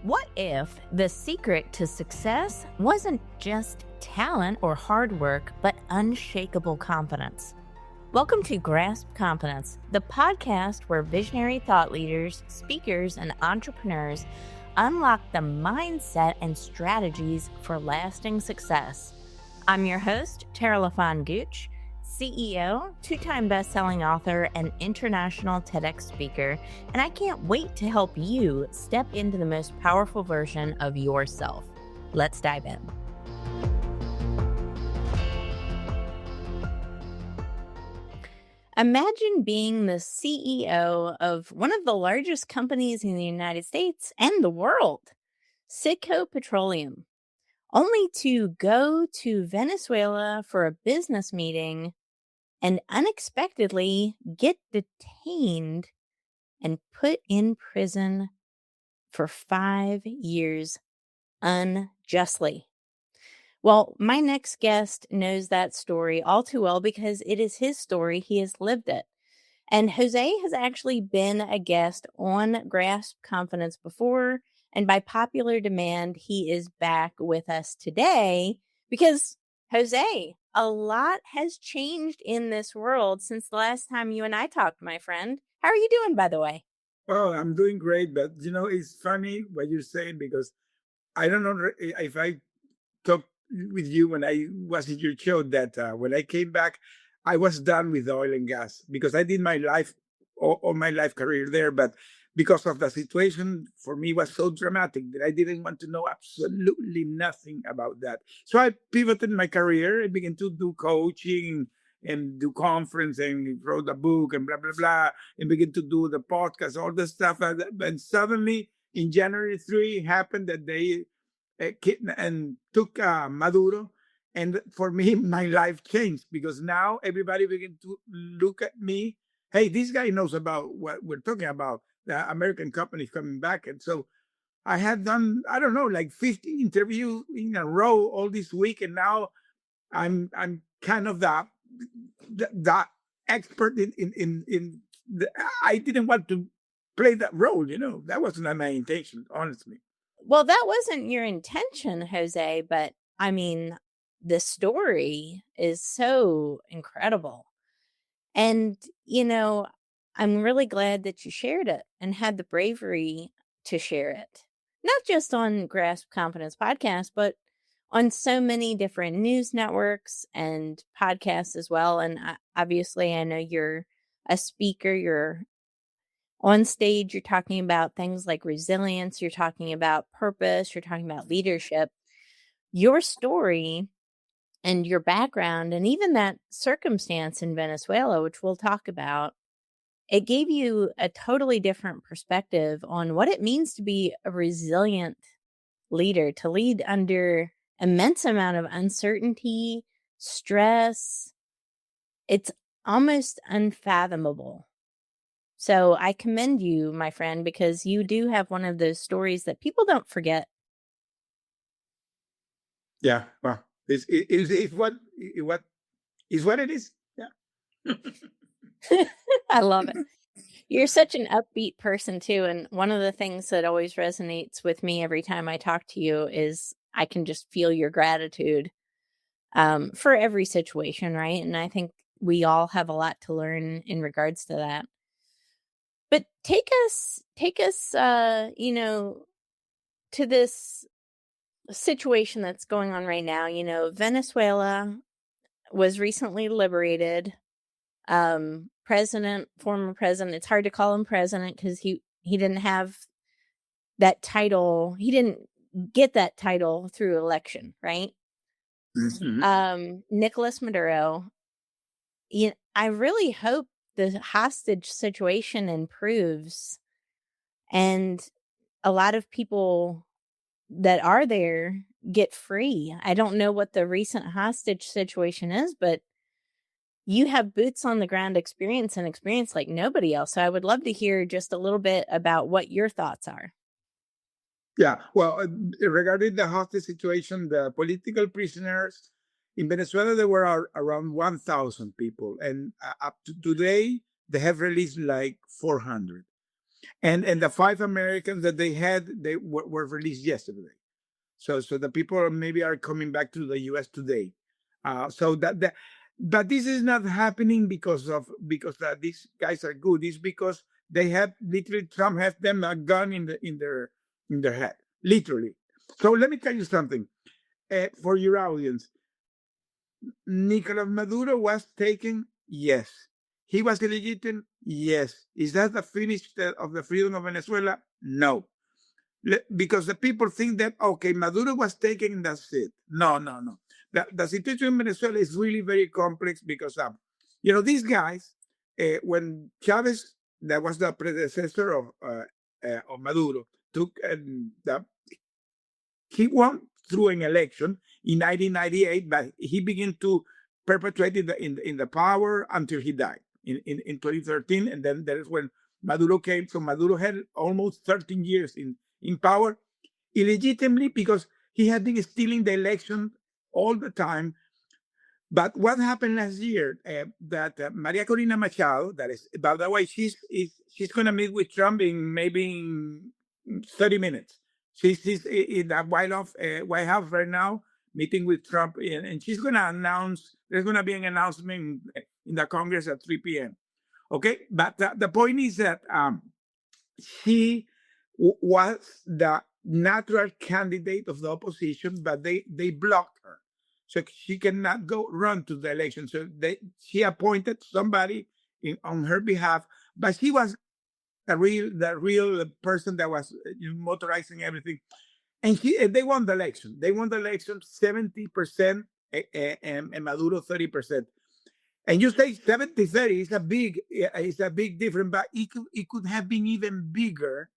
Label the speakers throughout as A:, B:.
A: What if the secret to success wasn't just talent or hard work, but unshakable confidence? Welcome to Grasp Confidence, the podcast where visionary thought leaders, speakers, and entrepreneurs unlock the mindset and strategies for lasting success. I'm your host, Tara LaFon Gooch, CEO, two-time best-selling author, and international TEDx speaker, and I can't wait to help you step into the most powerful version of yourself. Let's dive in. Imagine being the CEO of one of the largest companies in the United States and the world, CITGO Petroleum, only to go to Venezuela for a business meeting and unexpectedly get detained and put in prison for 5 years unjustly. Well, my next guest knows that story all too well because it is his story. He has lived it. And Jose has actually been a guest on Grasp Confidence before. And by popular demand, he is back with us today because, Jose, a lot has changed in this world since the last time you and I talked, my friend. How are you doing, by the way?
B: Well, I'm doing great, but it's funny what you're saying because I don't know if I talked with you when I was in your show that when I came back, I was done with oil and gas because I did my life, all my life career there, but because of the situation for me was so dramatic that I didn't want to know absolutely nothing about that. So I pivoted my career and began to do coaching and do conference and wrote a book and blah blah blah and begin to do the podcast, all the stuff. And suddenly in January 3 happened that they and took Maduro. And for me, my life changed because now everybody began to look at me. Hey, this guy knows about what we're talking about. The American companies coming back. And so I had done, I don't know, like 15 interviews in a row all this week. And now I'm kind of the expert in the, I didn't want to play that role, That wasn't my intention, honestly.
A: Well, that wasn't your intention, Jose, but I mean, the story is so incredible. And, I'm really glad that you shared it and had the bravery to share it. Not just on Grasp Confidence podcast, but on so many different news networks and podcasts as well. And obviously, I know you're a speaker, you're on stage, you're talking about things like resilience, you're talking about purpose, you're talking about leadership. Your story and your background, and even that circumstance in Venezuela, which we'll talk about, it gave you a totally different perspective on what it means to be a resilient leader, to lead under immense amount of uncertainty, stress. It's almost unfathomable. So I commend you, my friend, because you do have one of those stories that people don't forget.
B: Yeah, well, it's what it is. Yeah.
A: I love it. You're such an upbeat person too. And one of the things that always resonates with me every time I talk to you is I can just feel your gratitude for every situation, right? And I think we all have a lot to learn in regards to that. But take us, to this situation that's going on right now. Venezuela was recently liberated. Former president, it's hard to call him president because he didn't have that title. He didn't get that title through election, right?
B: Mm-hmm.
A: Nicolás Maduro. I really hope the hostage situation improves and a lot of people that are there get free. I don't know what the recent hostage situation is, but you have boots on the ground experience like nobody else. So I would love to hear just a little bit about what your thoughts are.
B: Yeah, well, regarding the hostage situation, the political prisoners in Venezuela, there were around 1,000 people. And up to today, they have released like 400. and the 5 Americans that they had, they were released yesterday. So the people maybe are coming back to the U.S. today. So that but this is not happening because these guys are good. It's because they have literally Trump has them a gun in their head, literally. So let me tell you something for your audience. Nicolás Maduro was taken, yes. He was illegitimate, yes. Is that the finish of the freedom of Venezuela? No. Because the people think that, okay, Maduro was taken and that's it. No, no, no. The situation in Venezuela is really very complex because, these guys, when Chavez, that was the predecessor of Maduro, took he won through an election in 1998, but he began to perpetuate in the power until he died in 2013. And then that is when Maduro came. So Maduro had almost 13 years in power illegitimately because he had been stealing the election all the time. But what happened last year? That Maria Corina Machado, that is, by the way, she's going to meet with Trump in maybe in 30 minutes. She's in the White House right now, meeting with Trump, and she's going to announce. There's going to be an announcement in the Congress at 3 p.m. Okay, but the point is that she was the natural candidate of the opposition, but they blocked her, so she cannot go run to the election. So she appointed somebody on her behalf, but she was the real person that was motorizing everything, and they won the election. They won the election 70%, and Maduro 30%. And you say 70-30 is a big difference, but it could have been even bigger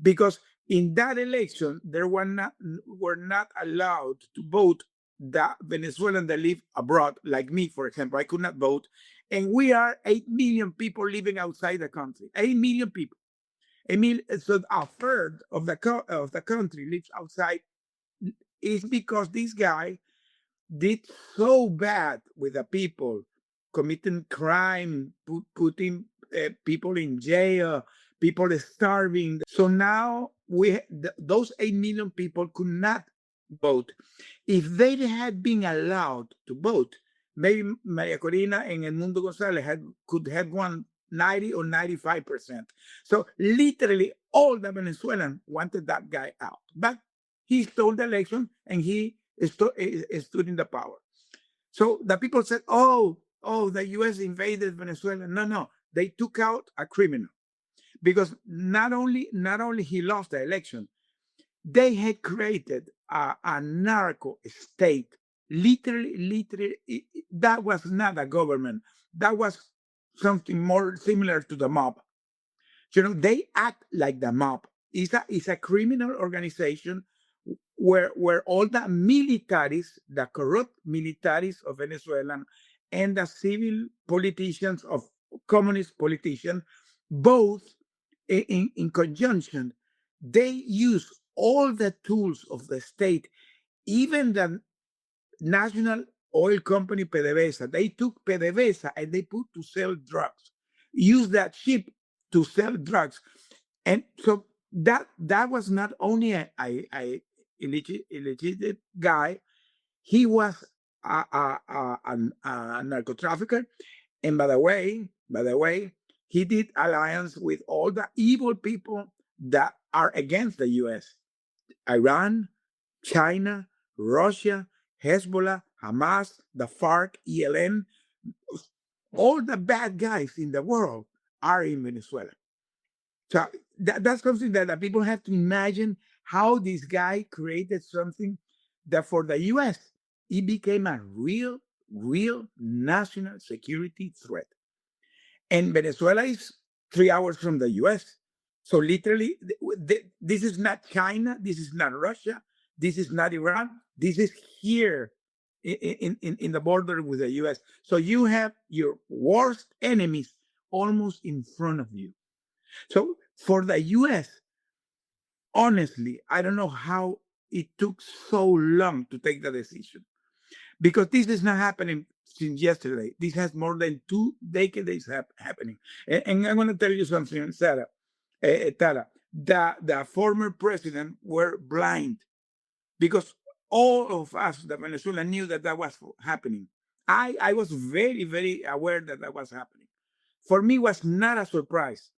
B: because in that election there were not allowed to vote the Venezuelans that live abroad, like me, for example. I could not vote, and we are 8 million people living outside the country. 8 million people. So a third of the country lives outside. Is because this guy did so bad with the people, committing crime, putting people in jail, people starving. So now those 8 million people could not vote. If they had been allowed to vote, maybe Maria Corina and Edmundo Gonzalez could have won 90 or 95%. So literally all the Venezuelans wanted that guy out. But he stole the election and he stood in the power. So the people said, oh, the U.S. invaded Venezuela. No, no, they took out a criminal because not only he lost the election, they had created a narco state. Literally, that was not a government. That was something more similar to the mob. They act like the mob. It's a criminal organization where all the militaries, the corrupt militaries of Venezuela, and the civil politicians of communist politicians, both in conjunction, they use all the tools of the state, even the national oil company PDVSA. They took PDVSA and they put to sell drugs, use that ship to sell drugs. And so that was not only a illegitimate guy, he was a narco trafficker. And by the way, he did alliance with all the evil people that are against the U.S. Iran, China, Russia, Hezbollah, Hamas, the FARC, ELN, all the bad guys in the world are in Venezuela. So that's something that the people have to imagine how this guy created something that for the U.S., it became a real national security threat. And Venezuela is 3 hours from the U.S. So literally, this is not China, this is not Russia, this is not Iran, this is here in the border with the U.S. So you have your worst enemies almost in front of you. So for the U.S., honestly, I don't know how it took so long to take the decision because this is not happening since yesterday. This has more than 2 decades happening. And I'm going to tell you something, Sarah. Tara, the former president were blind because all of us, the Venezuela, knew that that was happening. I was very, very aware that that was happening. For me, it was not a surprise.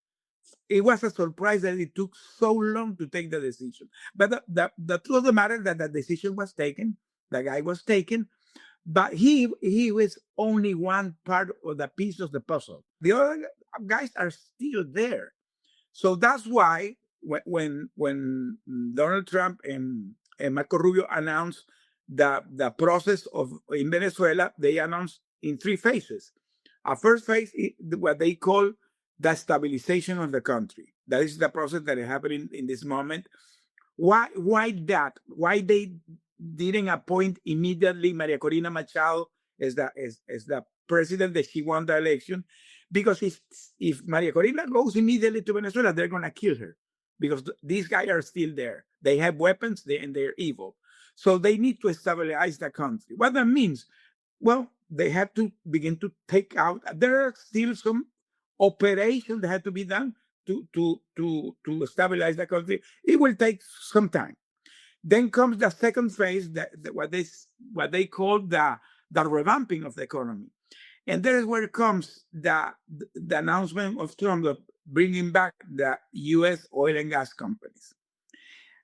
B: It was a surprise that it took so long to take the decision. But the truth of the matter is that the decision was taken, the guy was taken, but he was only one part of the piece of the puzzle. The other guys are still there. So that's why when Donald Trump and Marco Rubio announced the process of in Venezuela, they announced in three phases. A first phase is what they call the stabilization of the country. That is the process that is happening in this moment. Why that? Why they didn't appoint immediately Maria Corina Machado as the president that she won the election? Because if Maria Corina goes immediately to Venezuela, they're gonna kill her because these guys are still there. They have weapons, and they're evil. So they need to stabilize the country. What that means? Well, they have to begin to take out. There are still some operations that have to be done to stabilize the country. It will take some time. Then comes the second phase, what they call the revamping of the economy, and there is where comes the announcement of Trump of bringing back the U.S. oil and gas companies.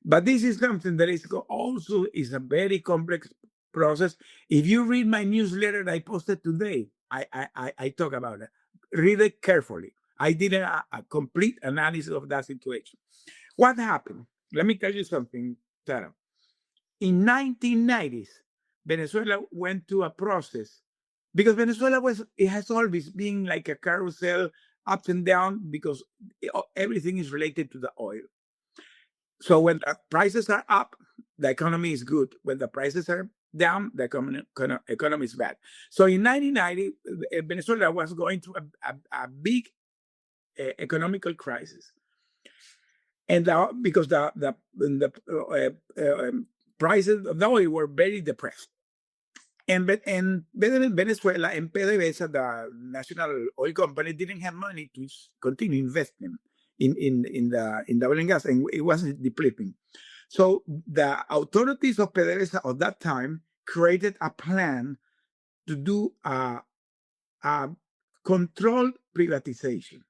B: But this is something that is also is a very complex process. If you read my newsletter that I posted today, I talk about it. Read it carefully. I did a complete analysis of that situation. What happened? Let me tell you something, Tara. In 1990s, Venezuela went to a process because Venezuela it has always been like a carousel, ups and down, because everything is related to the oil. So when the prices are up, the economy is good. When the prices are down, the economy is bad. So in 1990, Venezuela was going through a big economical crisis, and because the prices of the oil were very depressed. And Venezuela and PDVSA, the national oil company, didn't have money to continue investing in the oil and gas, and it was depleting. So the authorities of PDVSA at that time created a plan to do a controlled privatization.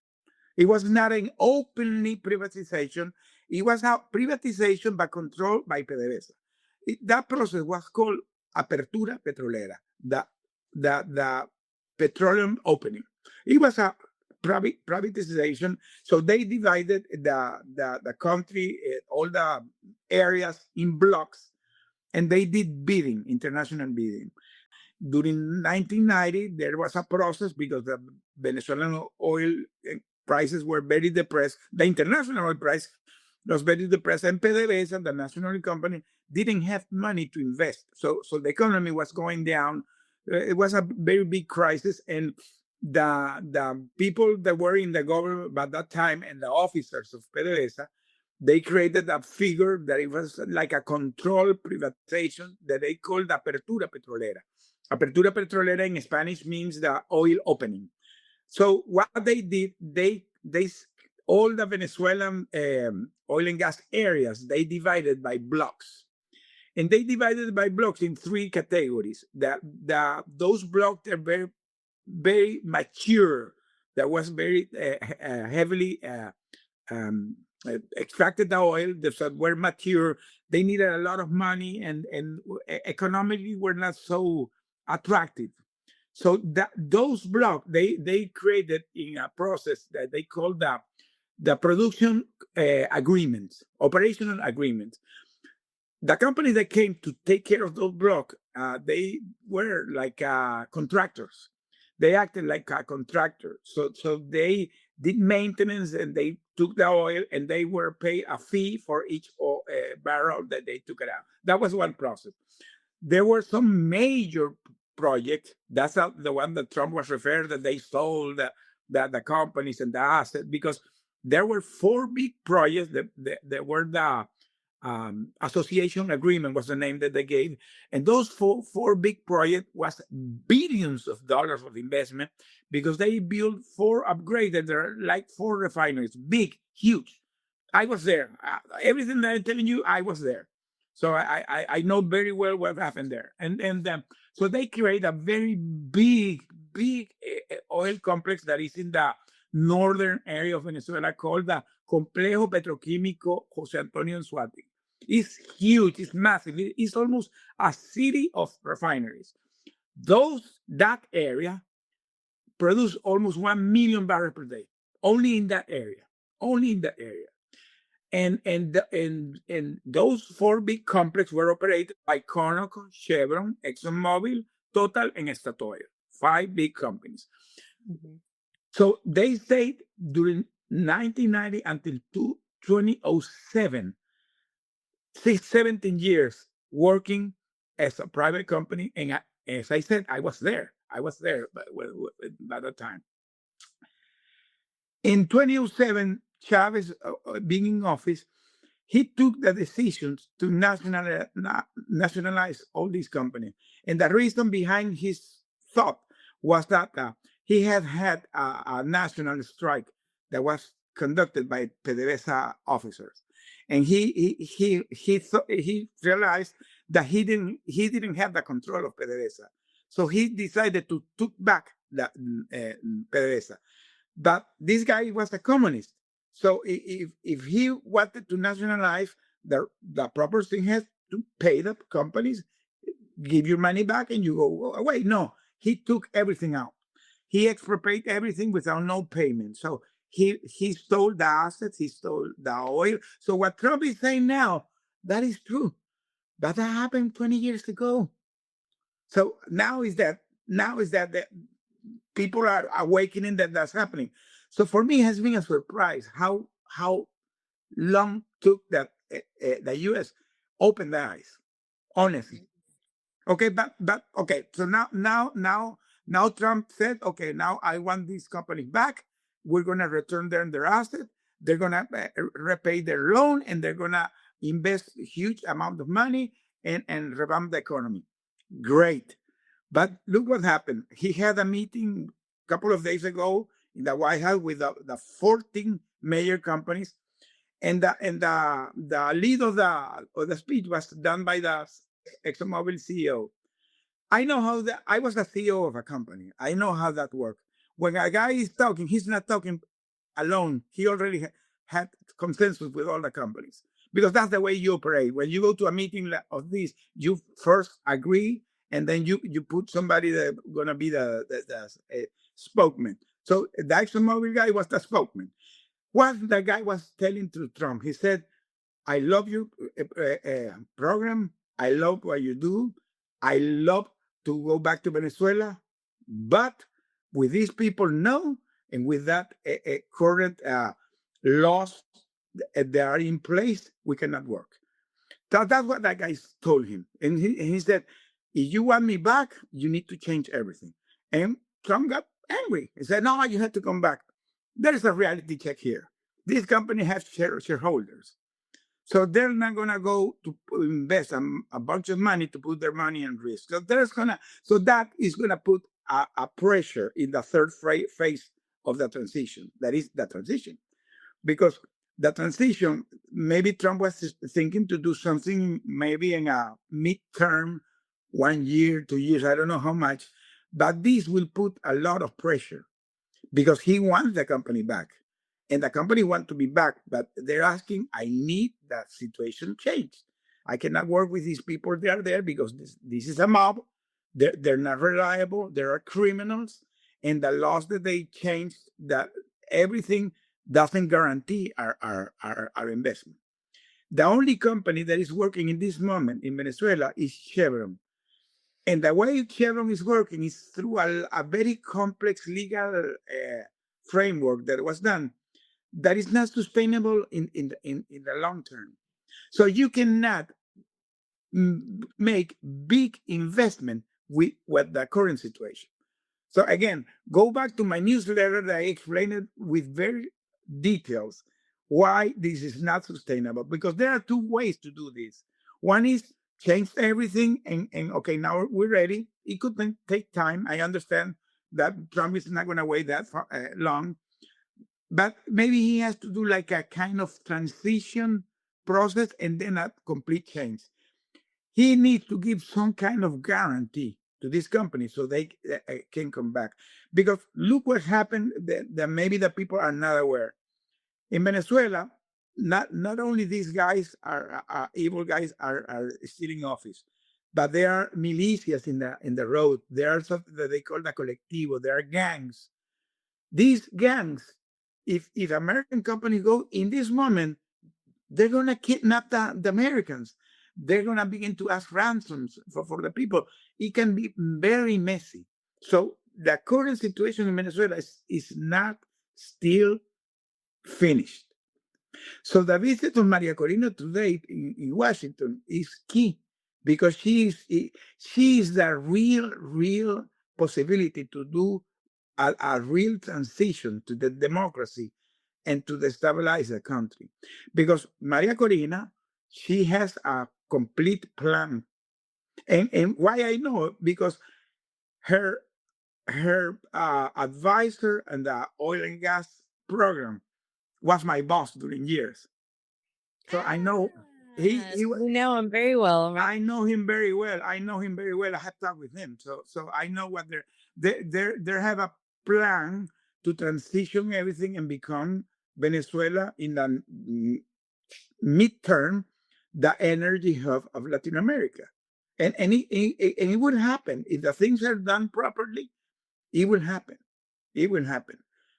B: It was not an openly privatization. It was a privatization but controlled by PDVSA. That process was called apertura petrolera, the petroleum opening. It was a privatization. So they divided the country, all the areas in blocks, and they did bidding, international bidding. During 1990, there was a process because the Venezuelan oil prices were very depressed. The international oil price was very depressed, and PDVSA, the national oil company, didn't have money to invest. So the economy was going down. It was a very big crisis, and the people that were in the government at that time and the officers of PDVSA, they created a figure that it was like a controlled privatization that they called apertura petrolera. Apertura petrolera in Spanish means the oil opening. So what they did, they all the Venezuelan oil and gas areas, they divided by blocks. And they divided by blocks in three categories. Those blocks are very, very mature. That was very heavily extracted the oil. That were mature. They needed a lot of money, and economically were not so attractive. So those blocks, they created in a process that they call the production agreements, operational agreements. The companies that came to take care of those blocks, they were like contractors. They acted like a contractor. So they did maintenance, and they took the oil, and they were paid a fee for each barrel that they took it out. That was one process. There were some major projects. That's the one that Trump was referring that they sold the companies and the assets, because there were four big projects that were the association agreement was the name that they gave, and those four big projects was billions of dollars of investment, because they built four upgraded. There are like four refineries, big, huge. I was there. Everything that I'm telling you, I was there. So I know very well what happened there. And so they create a very big oil complex that is in the northern area of Venezuela called the Complejo Petroquímico José Antonio Anzuategui. It's huge. It's massive. It's almost a city of refineries. That area produce almost 1 million barrels per day, only in that area, only in that area. And those four big complexes were operated by Conoco, Chevron, ExxonMobil, Total, and Statoil. Five big companies.
A: Mhm.
B: So they stayed during 1990 until 2007, 17 years working as a private company. And as I said, I was there. I was there by that time. In 2007, Chavez, being in office, he took the decisions to nationalize all these companies. And the reason behind his thought was that he had a national strike that was conducted by PDVSA officers. And he realized that he didn't have the control of PDVSA. So he decided to took back the PDVSA. But this guy was a communist. So if he wanted to nationalize, the proper thing has to pay the companies, give your money back, and you go away. No, he took everything out. He expropriated everything without no payment. So he stole the assets, he stole the oil. So what Trump is saying now, that is true. But that happened 20 years ago. So now is that the people are awakening that that's happening. So for me, it has been a surprise how long took that the U.S. open their eyes. Honestly, okay, but okay. So now Trump said, okay, now I want these companies back. We're gonna return them their asset. They're gonna repay their loan, and they're gonna invest huge amount of money and revamp the economy. Great. But look what happened. He had a meeting a couple of days ago in the White House with the 14 major companies, and the lead of the speech was done by the ExxonMobil CEO. I know how that. I was the CEO of a company. I know how that works. When a guy is talking, he's not talking alone. He already had consensus with all the companies because that's the way you operate. When you go to a meeting of this, you first agree, and then you put somebody that's gonna be the spokesman. So the ExxonMobil guy was the spokesman. What the guy was telling to Trump, he said, I love your program. I love what you do. I love to go back to Venezuela. But with these people, no. And with that current laws that are in place, we cannot work. That's what that guy told him. And he said, if you want me back, you need to change everything. And Trump got angry. He said, no, you have to come back. There's a reality check here. This company has shareholders. So they're not gonna go to invest a bunch of money to put their money in risk. So that is gonna put a pressure in the third phase of the transition. That is the transition, because the transition, maybe Trump was thinking to do something maybe in a midterm, 1 year, 2 years, I don't know how much, but this will put a lot of pressure because he wants the company back. And the company want to be back, but they're asking, I need that situation changed. I cannot work with these people. They are there because this is a mob. They're not reliable. They are criminals. And the laws that they changed, that everything doesn't guarantee our investment. The only company that is working in this moment in Venezuela is Chevron. And the way Chevron is working is through a very complex legal framework that was done that is not sustainable in the long term. So you cannot make big investment with the current situation. So again, go back to my newsletter that I explained it with very details why this is not sustainable. Because there are two ways to do this. One is change everything and okay, now we're ready. It could take time. I understand that Trump is not going to wait that long, but maybe he has to do like a kind of transition process and then a complete change. He needs to give some kind of guarantee to this company so they can come back. Because look what happened that maybe the people are not aware. In Venezuela, not only these guys are evil guys are stealing office, but there are militias in the road. There are something that they call the colectivo. There are gangs. These gangs, if American companies go in this moment, they're gonna kidnap the Americans. They're gonna begin to ask ransoms for the people. It can be very messy. So the current situation in Venezuela is not still finished. So the visit of Maria Corina today in Washington is key because she is the real possibility to do a real transition to the democracy and to destabilize the country. Because Maria Corina, she has a complete plan. And why I know? Because her advisor and the oil and gas program was my boss during years. So I know
A: So you know him very well, right?
B: I know him very well. I know him very well. I have talked with him, so I know what they have a plan to transition everything and become Venezuela in the midterm the energy hub of Latin America, and it would happen if the things are done properly. It will happen. It will happen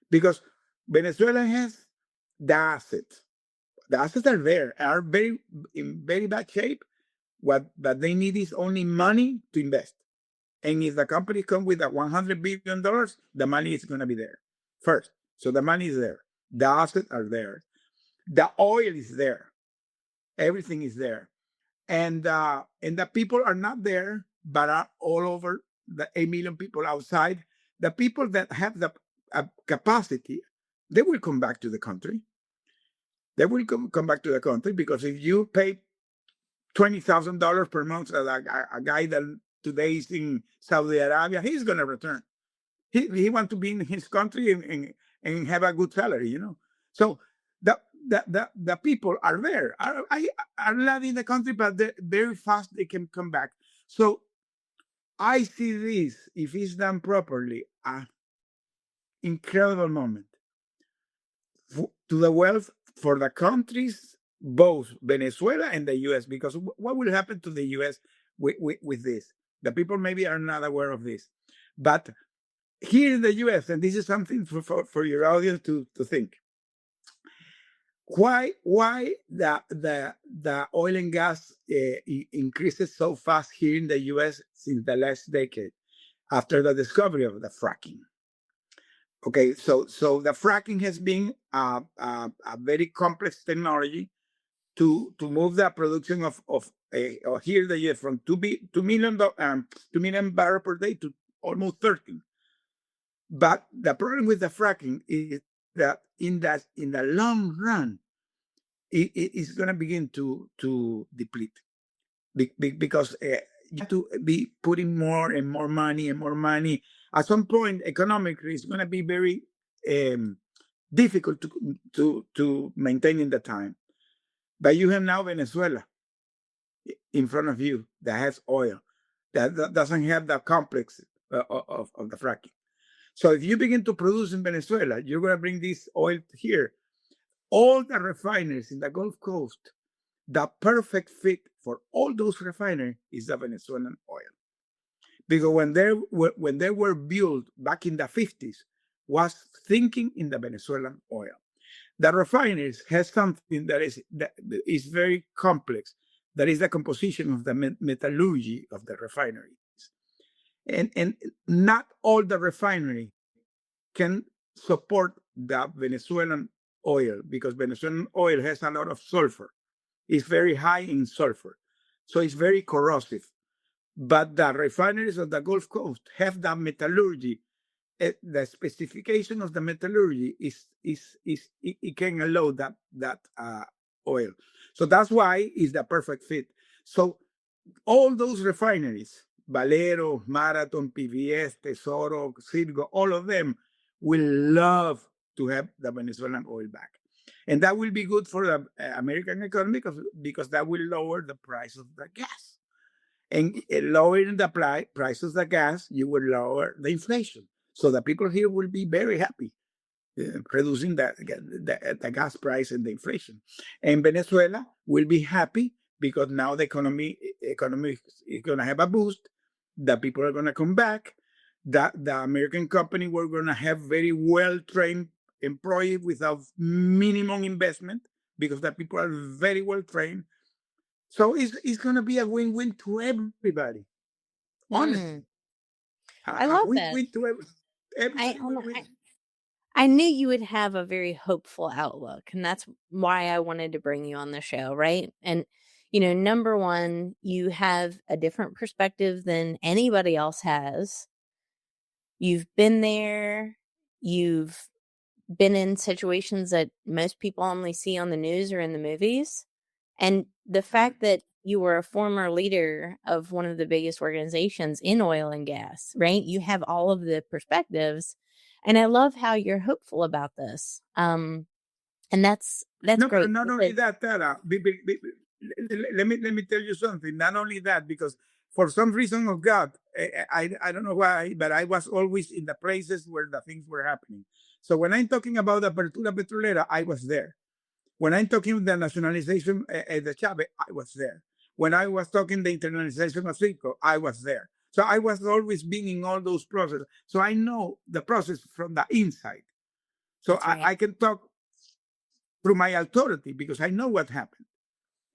B: because Venezuela has the assets. The assets are there, are very in very bad shape. What that they need is only money to invest. And if the company come with a $100 billion, the money is going to be there first. So the money is there. The assets are there. The oil is there. Everything is there. And the people are not there, but are all over the 8 million people outside. The people that have the capacity, they will come back to the country. They will come back to the country because if you pay $20,000 per month as a guy that today is in Saudi Arabia, he's going to return. He wants to be in his country and have a good salary, you know. So the people are there, are not in the country, but very fast they can come back. So I see this, if it's done properly, an incredible moment to the wealth for the countries, both Venezuela and the U.S. Because what will happen to the U.S. with this? The people maybe are not aware of this, but here in the U.S., and this is something for your audience to think. Why the oil and gas increases so fast here in the U.S. since the last decade after the discovery of the fracking? Okay, so the fracking has been a very complex technology to move the production of here in the U.S. from 2 million barrels per day to almost 13. But the problem with the fracking is that in the long run, it is going to begin to deplete because you have to be putting more and more money and more money. At some point, economically, it's going to be very difficult to maintain in the time. But you have now Venezuela in front of you that has oil that doesn't have the complex of the fracking. So if you begin to produce in Venezuela, you're going to bring this oil here. All the refineries in the Gulf Coast, the perfect fit for all those refineries is the Venezuelan oil. Because when they were built back in the 50s, was thinking in the Venezuelan oil. The refineries has something that is very complex. That is the composition of the metallurgy of the refineries. And not all the refinery can support the Venezuelan oil because Venezuelan oil has a lot of sulfur. It's very high in sulfur. So it's very corrosive. But the refineries of the Gulf Coast have the metallurgy. The specification of the metallurgy it can allow that oil. So that's why it's the perfect fit. So all those refineries, Valero, Marathon, PBS, Tesoro, CITGO, all of them will love to have the Venezuelan oil back. And that will be good for the American economy because that will lower the price of the gas. And lowering the price of the gas, you will lower the inflation. So the people here will be very happy, reducing the gas price and the inflation. And Venezuela will be happy because now the economy is going to have a boost. The people are going to come back. The American company were going to have very well trained employees without minimum investment because the people are very well trained. So it's going to be a win-win to everybody. Honestly,
A: Mm, I love that.
B: win-win to
A: I
B: everybody will
A: um,
B: win.
A: I knew you would have a very hopeful outlook, and that's why I wanted to bring you on the show, right? And, number one, you have a different perspective than anybody else has. You've been there, you've been in situations that most people only see on the news or in the movies. And the fact that you were a former leader of one of the biggest organizations in oil and gas, right? You have all of the perspectives. And I love how you're hopeful about this. And that's
B: No, but
A: great
B: not only
A: because
B: that, Tara. Let me tell you something. Not only that, because for some reason of God, I don't know why, but I was always in the places where the things were happening. So when I'm talking about the Apertura Petrolera, I was there. When I'm talking the nationalization the Chávez, I was there. When I was talking the internalization of CITGO, I was there. So I was always being in all those processes. So I know the process from the inside. So
A: that's right.
B: I can talk through my authority because I know what happened.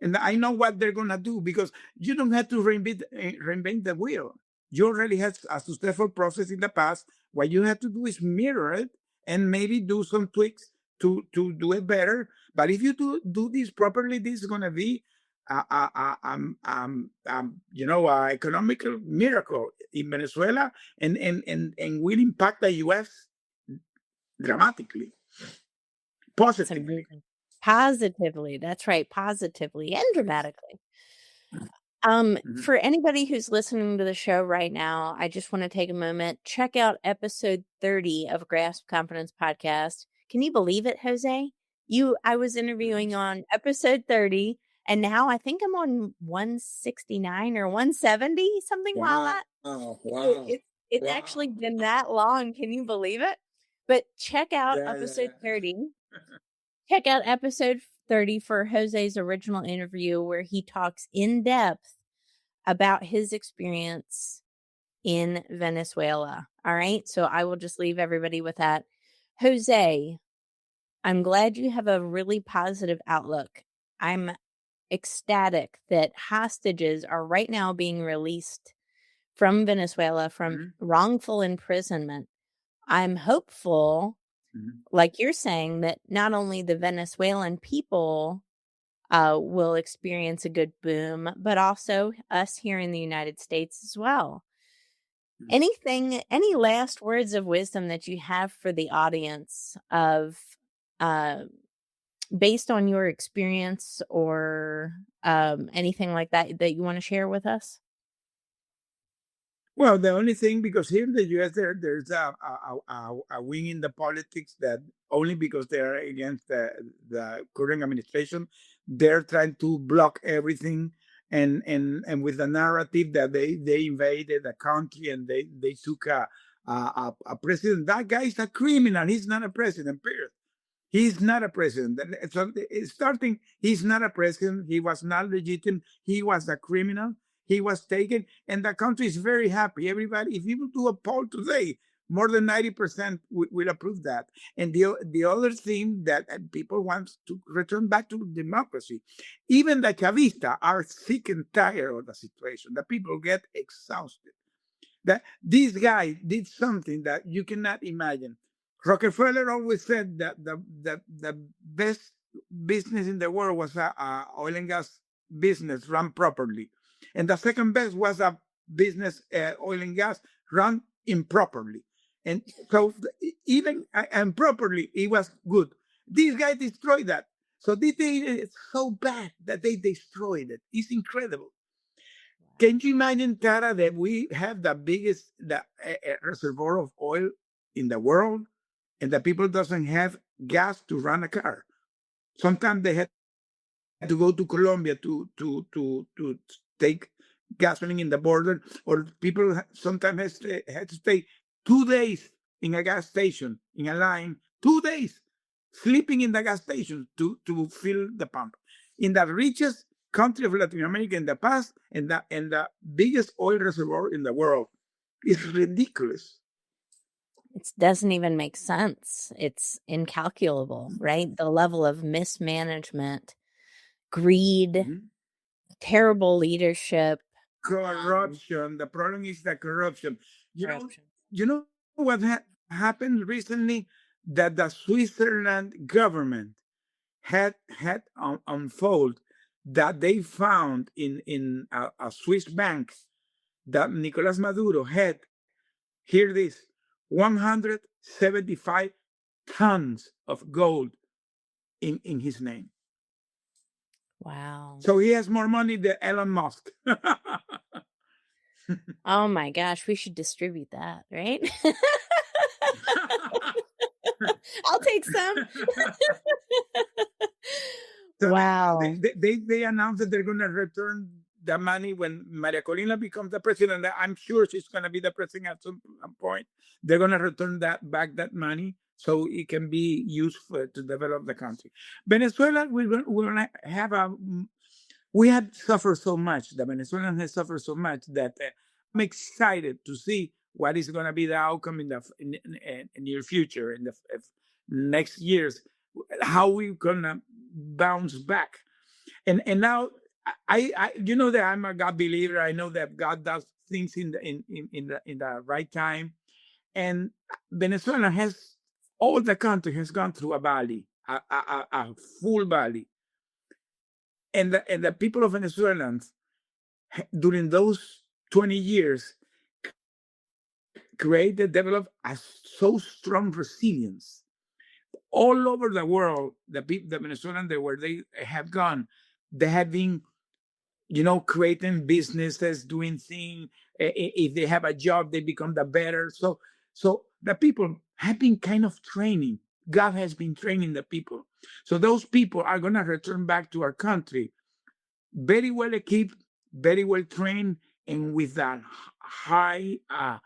B: And I know what they're going to do because you don't have to reinvent the wheel. You already had a successful process in the past. What you have to do is mirror it and maybe do some tweaks to do it better. But if you do this properly, this is going to be a economical miracle in Venezuela and will impact the U.S. dramatically,
A: That's
B: positively.
A: amazing. Positively. That's right. Positively and dramatically.
B: Mhm.
A: For anybody who's listening to the show right now, I just want to take a moment, check out episode 30 of Grasp Confidence Podcast. Can you believe it, Jose? I was interviewing on episode 30, and now I think I'm on 169 or 170, something like
B: Wow,
A: that. So
B: wow,
A: it's actually
B: wow.
A: been that long. Can you believe it? But check out
B: Yeah,
A: episode
B: yeah.
A: 30. Check out episode 30 for Jose's original interview where he talks in depth about his experience in Venezuela. All right. So I will just leave everybody with that. Jose, I'm glad you have a really positive outlook. I'm ecstatic that hostages are right now being released from Venezuela from
B: Mhm,
A: wrongful imprisonment. I'm hopeful,
B: mhm.
A: like you're saying, that not only the Venezuelan people will experience a good boom, but also us here in the United States as well. Any last words of wisdom that you have for the audience of uh, based on your experience or anything like that you want to share with us?
B: Well, the only thing because here in the U.S. there's a wing in the politics that only because they're against the current administration, they're trying to block everything and with the narrative that they invaded the country and they took a president. That guy is a criminal. He's not a president. Period. He's not a president. So starting, he's not a president. He was not legitimate. He was a criminal. He was taken, and the country is very happy. Everybody, if you do a poll today, more than 90% will approve that. And the other thing that people want to return back to democracy. Even the Chavistas are sick and tired of the situation. The people get exhausted that this guy did something that you cannot imagine. Rockefeller always said that the best business in the world was a oil and gas business run properly, and the second best was a business oil and gas run improperly. And so even improperly, it was good. This guy destroyed that. So they did it so bad that they destroyed it. It's incredible. Can you imagine, Tara, that we have the biggest reservoir of oil in the world? and the people doesn't have gas to run a car. Sometimes they had to go to Colombia to take gasoline in the border, or people sometimes had to stay 2 days in a gas station in a line, 2 days sleeping in the gas station to fill the pump. In the richest country of Latin America in the past, and the biggest oil reservoir in the world, it's ridiculous.
A: It doesn't even make sense. It's incalculable, right? The level of mismanagement, greed,
B: Mm-hmm.
A: terrible leadership,
B: Corruption. The problem is the corruption.
A: corruption.
B: You know what happened recently? That the Switzerland government had unfold that they found in a Swiss bank that Nicolás Maduro had. Hear this: 175 tons of gold in his name.
A: Wow.
B: So he has more money than Elon Musk.
A: Oh my gosh, we should distribute that, right? I'll take some.
B: So
A: Wow.
B: they announced that they're going to return the money when Maria Corina becomes the president. I'm sure she's going to be the president at some point. They're going to return that money so it can be used to develop the country. Venezuela, we're going to have we have suffered so much. The Venezuelans have suffered so much that I'm excited to see what is going to be the outcome in the near future, in the next years, how we're going to bounce back. And now I you know that I'm a God believer. I know that God does things in the right time. And Venezuela has, all the country has gone through a valley, a full valley. And the people of Venezuelans during those 20 years created, developed a so strong resilience. All over the world, the Venezuelans, where they have gone, they have been, creating businesses, doing things. If they have a job, they become the better. So the people have been kind of training. God has been training the people. So those people are going to return back to our country, very well equipped, very well trained, and with that high, uh,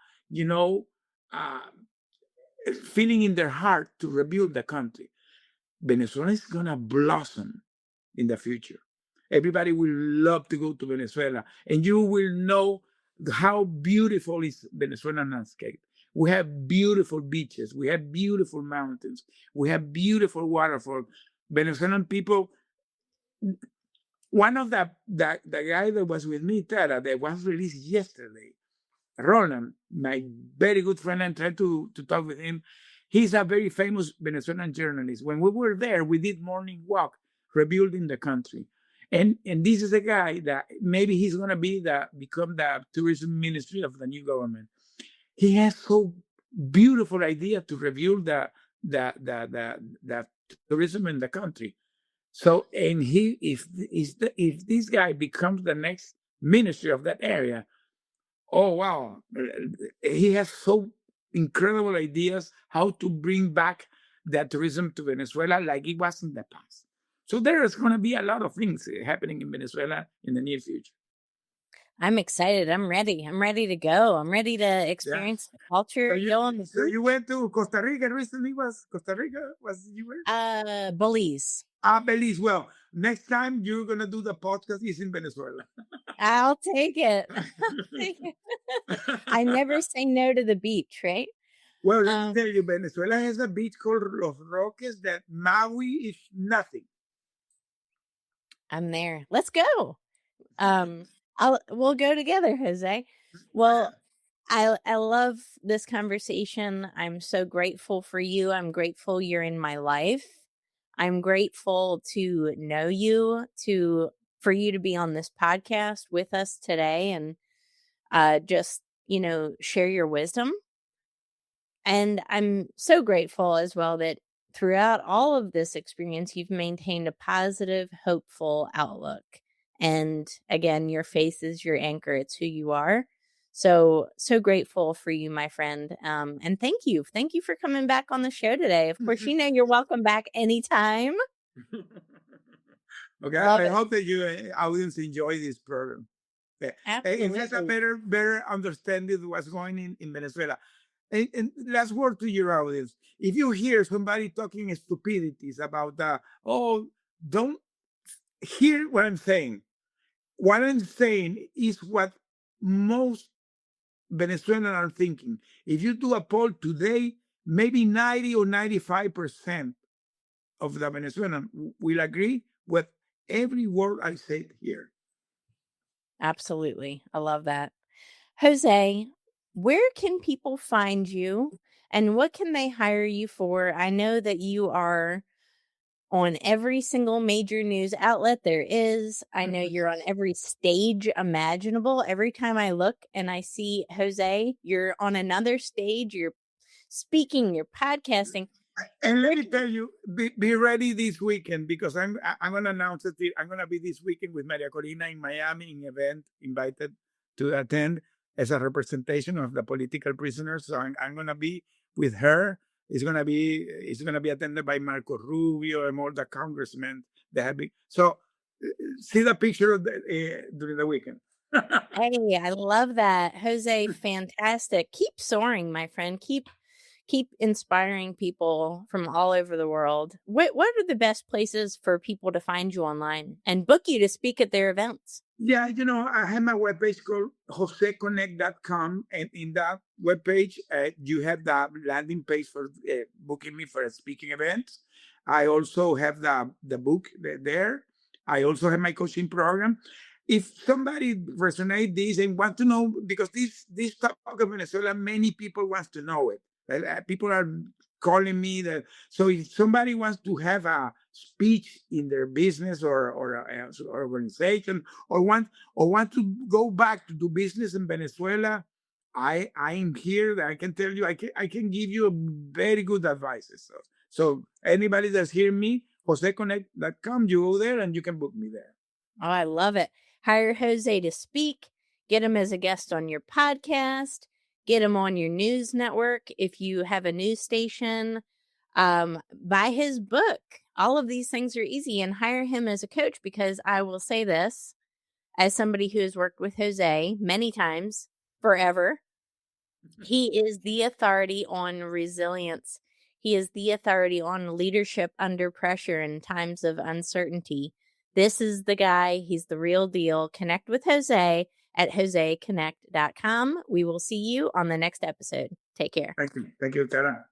B: feeling in their heart to rebuild the country. Venezuela is going to blossom in the future. Everybody will love to go to Venezuela, and you will know how beautiful is Venezuelan landscape. We have beautiful beaches, we have beautiful mountains, we have beautiful waterfalls. Venezuelan people. One of the guy that was with me, Tara, that was released yesterday, Roland, my very good friend, and tried to talk with him. He's a very famous Venezuelan journalist. When we were there, we did morning walk, rebuilding the country. And this is a guy that maybe he's gonna become the tourism ministry of the new government. He has so beautiful idea to rebuild the tourism in the country. So, and if this guy becomes the next ministry of that area, oh wow, he has so incredible ideas how to bring back that tourism to Venezuela like it was in the past. So there is going to be a lot of things happening in Venezuela in the near future.
A: I'm excited. I'm ready. I'm ready to go. I'm ready to
B: Yeah.
A: experience the culture,
B: So
A: go on the
B: you
A: beach.
B: went to Costa Rica recently? Was Costa Rica? Was you were?
A: Belize.
B: Belize. Well, next time you're gonna do the podcast is in Venezuela.
A: I'll take it. I'll take it. I never say no to the beach, right?
B: Well, let me tell you, Venezuela has a beach called Los Roques that Maui is nothing.
A: I'm there. Let's go. We'll go together, Jose. Well, I love this conversation. I'm so grateful for you. I'm grateful you're in my life. I'm grateful to know you, for you to be on this podcast with us today and just, share your wisdom. And I'm so grateful as well that throughout all of this experience, you've maintained a positive, hopeful outlook. And again, your faith is your anchor. It's who you are. So, so grateful for you, my friend. And thank you. Thank you for coming back on the show today. Of course, you know you're welcome back anytime.
B: Okay,
A: Love
B: I
A: it.
B: hope that you audience enjoy this program. It has a
A: Absolutely.
B: better understanding of what's going in Venezuela. And last word to your audience: if you hear somebody talking stupidities about oh, don't hear what I'm saying. What I'm saying is what most Venezuelans are thinking. If you do a poll today, maybe 90 or 95% of the Venezuelan will agree with every word I said here.
A: Absolutely. I love that. Jose, where can people find you and what can they hire you for? I know that you are on every single major news outlet there is. I know you're on every stage imaginable. Every time I look and I see Jose, you're on another stage, you're speaking, you're podcasting.
B: And let
A: Where
B: me
A: can
B: tell you, be ready this weekend because I'm going to announce it. I'm going to be this weekend with Maria Corina in Miami in event invited to attend as a representation of the political prisoners. So I'm going to be with her. It's going to be attended by Marco Rubio and all the congressmen that have been. So see the picture of during the weekend.
A: Hey, I love that. Jose, fantastic. Keep soaring, my friend. Keep inspiring people from all over the world. What are the best places for people to find you online and book you to speak at their events?
B: Yeah, I have my webpage called joseconnect.com. And in that webpage, you have the landing page for booking me for a speaking event. I also have the book there. I also have my coaching program. If somebody resonate this and want to know, because this topic of Venezuela, many people wants to know it. People are calling me that. So if somebody wants to have a speech in their business or organization or want to go back to do business in Venezuela, I'm here. I can tell you, I can give you a very good advices. So anybody that's hearing me, joseconnect.com, you go there and you can book me there.
A: Oh, I love it. Hire Jose to speak, get him as a guest on your podcast, get him on your news network if you have a news station. Buy his book. All of these things are easy, and hire him as a coach, because I will say this as somebody who has worked with Jose many times, forever. He is the authority on resilience. He is the authority on leadership under pressure in times of uncertainty. This is the guy. He's the real deal. Connect with Jose at joseconnect.com. We will see you on the next episode. Take care.
B: Thank you, Tara.